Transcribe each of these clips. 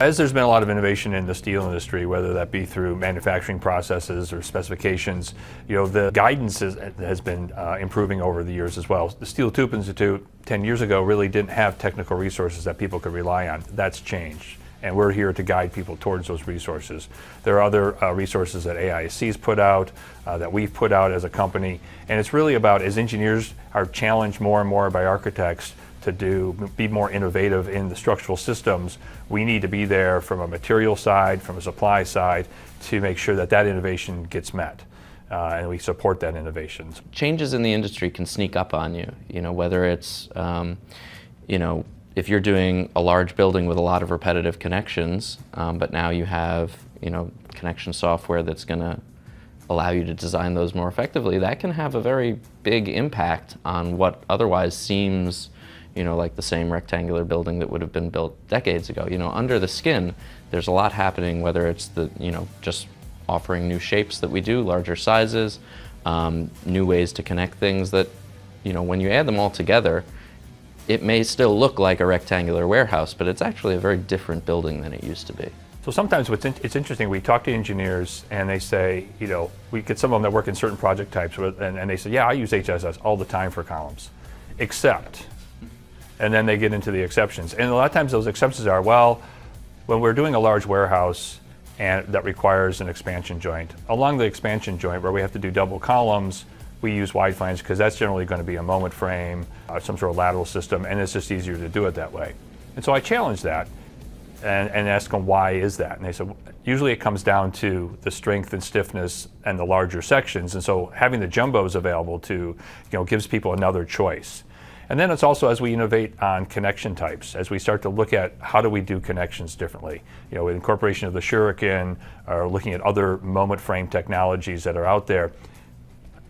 As there's been a lot of innovation in the steel industry, whether that be through manufacturing processes or specifications, the guidance has been improving over the years as well. The Steel Tube Institute 10 years ago really didn't have technical resources that people could rely on. That's changed, and we're here to guide people towards those resources. There are other resources that AISC's put out, that we've put out as a company, and it's really about, as engineers are challenged more and more by architects to be more innovative in the structural systems, we need to be there from a material side, from a supply side, to make sure that that innovation gets met. And we support that innovation. Changes in the industry can sneak up on you, whether it's, if you're doing a large building with a lot of repetitive connections, but now you have, connection software that's going to allow you to design those more effectively, that can have a very big impact on what otherwise seems like the same rectangular building that would have been built decades ago. Under the skin, there's a lot happening, whether it's just offering new shapes that we do, larger sizes, new ways to connect things that, when you add them all together, it may still look like a rectangular warehouse, but it's actually a very different building than it used to be. So sometimes it's interesting, we talk to engineers and they say, we get some of them that work in certain project types, and they say, yeah, I use HSS all the time for columns, except. And then they get into the exceptions. And a lot of times those exceptions are, well, when we're doing a large warehouse and that requires an expansion joint, along the expansion joint where we have to do double columns, we use wide flange because that's generally going to be a moment frame, some sort of lateral system, and it's just easier to do it that way. And so I challenge that and ask them, why is that? And they said, usually it comes down to the strength and stiffness and the larger sections. And so having the jumbos available gives people another choice. And then it's also, as we innovate on connection types, as we start to look at how do we do connections differently, with incorporation of the Shuriken, or looking at other moment frame technologies that are out there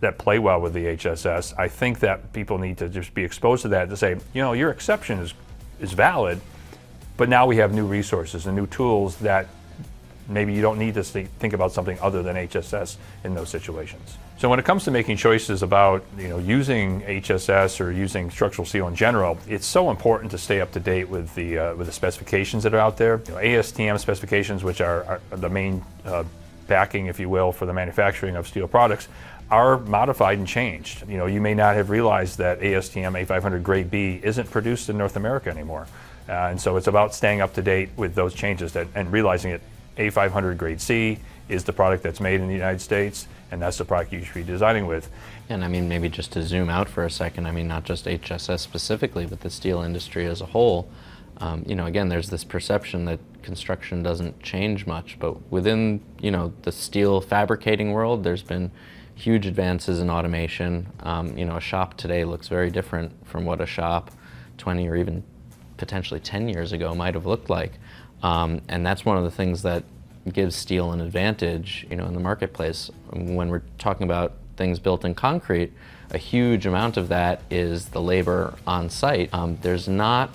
that play well with the HSS, I think that people need to just be exposed to that to say, your exception is valid, but now we have new resources and new tools that maybe you don't need to think about something other than HSS in those situations. So when it comes to making choices about using HSS or using structural steel in general, it's so important to stay up to date with the specifications that are out there. ASTM specifications, which are the main backing, if you will, for the manufacturing of steel products, are modified and changed. You may not have realized that ASTM A500 grade B isn't produced in North America anymore. And so it's about staying up to date with those changes and realizing it. A500 grade C is the product that's made in the United States, and that's the product you should be designing with. And maybe just to zoom out for a second, not just HSS specifically, but the steel industry as a whole. Again, there's this perception that construction doesn't change much, but within, the steel fabricating world, there's been huge advances in automation. A shop today looks very different from what a shop 20 or even potentially 10 years ago might have looked like. And that's one of the things that gives steel an advantage, in the marketplace. When we're talking about things built in concrete, a huge amount of that is the labor on site. There's not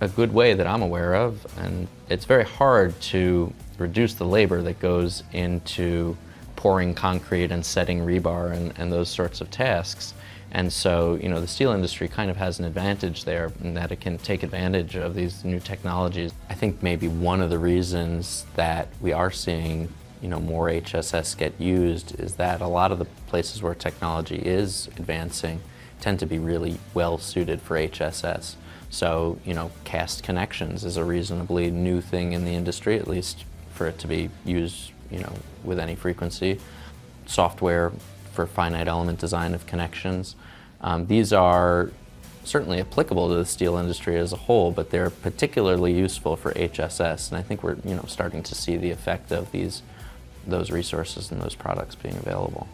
a good way that I'm aware of, and it's very hard to reduce the labor that goes into pouring concrete and setting rebar and those sorts of tasks. And so, the steel industry kind of has an advantage there in that it can take advantage of these new technologies. I think maybe one of the reasons that we are seeing, more HSS get used is that a lot of the places where technology is advancing tend to be really well suited for HSS. So, cast connections is a reasonably new thing in the industry, at least for it to be used, with any frequency. Software for finite element design of connections. These are certainly applicable to the steel industry as a whole, but they're particularly useful for HSS, and I think we're starting to see the effect of those resources and those products being available.